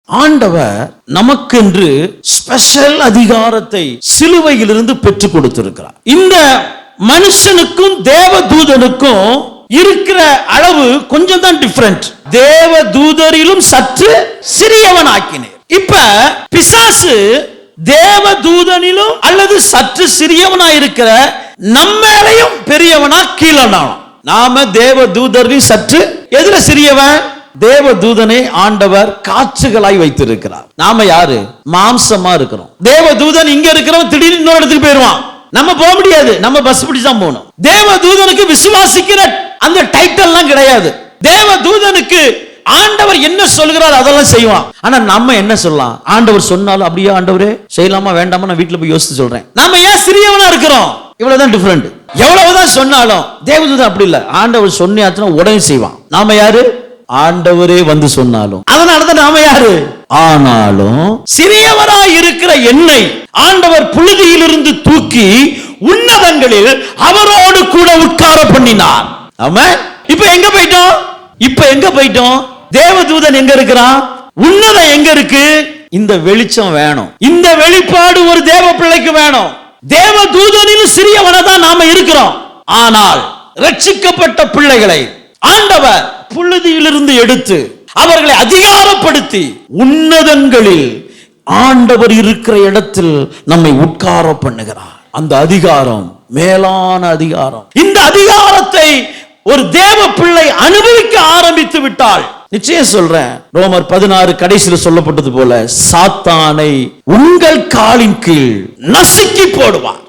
ஆண்டவர் நமக்கென்று ஸ்பெஷல் அதிகாரத்தை சிலுவையிலிருந்து பெற்றுக் கொடுத்திருக்கிறார். இந்த மனுஷனுக்கும் தேவ தூதனுக்கும் இருக்கிற அளவு கொஞ்சம் தான் டிஃபரண்ட். தேவ தூதரிலும் சற்று சிறியவன் ஆக்கினேன். இப்ப பிசாசு தேவ தூதனிலும் அல்லது சற்று சிறியவனா இருக்கிற நம்மளையும் பெரியவனா கீழனாலும். நாம தேவ தூதரில் சற்று எதுல சிறியவன்? தேவ தூதனை ஆண்டவர் காற்றுகளாய் வைத்திருக்கிறார். நாம யாரு? மாம்சமா இருக்கிறோம். தேவ தூதன் இங்க இருக்கிறவன் திடீர்னு இன்னொரு இடத்துக்கு போயிடுவான். நம்ம போக முடியாது, நம்ம பஸ் பிடிச்சு தான் போகணும். தேவ தூதனுக்கு விசுவாசிக்கிற அந்த டைட்டில் எல்லாம் கிடையாது. தேவ தூதனுக்கு ஆண்டவர் என்ன சொல்கிறார் அதெல்லாம் செய்வான். ஆனா நம்ம என்ன சொல்லலாம்? ஆண்டவர் சொன்னாலும் அப்படியே ஆண்டவரே செய்யலாமா வேண்டாமா நான் வீட்டுல போய் யோசிச்சு சொல்றேன். நாம ஏன் சிறியவனா இருக்கிறோம்? இவ்வளவுதான் டிஃபரெண்ட். எவ்வளவுதான் சொன்னாலும் தேவதூதன் அப்படி இல்ல. ஆண்டவர் சொன்னாச்சுன்னா உடனே செய்வான். நாம யாரு? ஆண்டவரே வந்து சொன்னாலும். அதனாலதான் நாம யாரு? ஆனாலும் சிறியவராய் இருக்கிற என்னை ஆண்டவர் புழுதியிலிருந்து தூக்கி உன்னதங்களில் அவரோடு கூட உட்கார பண்ணினார். ஆமென். இப்ப எங்க போயிட்டோம்? தேவதூதன் எங்க இருக்கிறான்? உன்னதம் எங்க இருக்கு? இந்த வெளிச்சம் வேணும். இந்த வெளிப்பாடு ஒரு தேவ பிள்ளைக்கு வேணும். தேவ தூதனில் சிறியவனா தான் நாம இருக்கிறோம். ஆனால் ரட்சிக்கப்பட்ட பிள்ளைகளை ஆண்டவர் புழுதியிலிருந்து எடுத்து அவர்களை அதிகாரப்படுத்தி உன்னதங்களில் ஆண்டவர் இருக்கிற இடத்தில் நம்மை உட்கார பண்ணுகிறார். அந்த அதிகாரம் மேலான அதிகாரம். இந்த அதிகாரத்தை ஒரு தேவ பிள்ளை அனுபவிக்க ஆரம்பித்து விட்டால் நிச்சயம் சொல்றேன், ரோமர் 16 கடைசியில் சொல்லப்பட்டது போல சாத்தானை உங்கள் காலின் கீழ் நசுக்கி போடுவார்.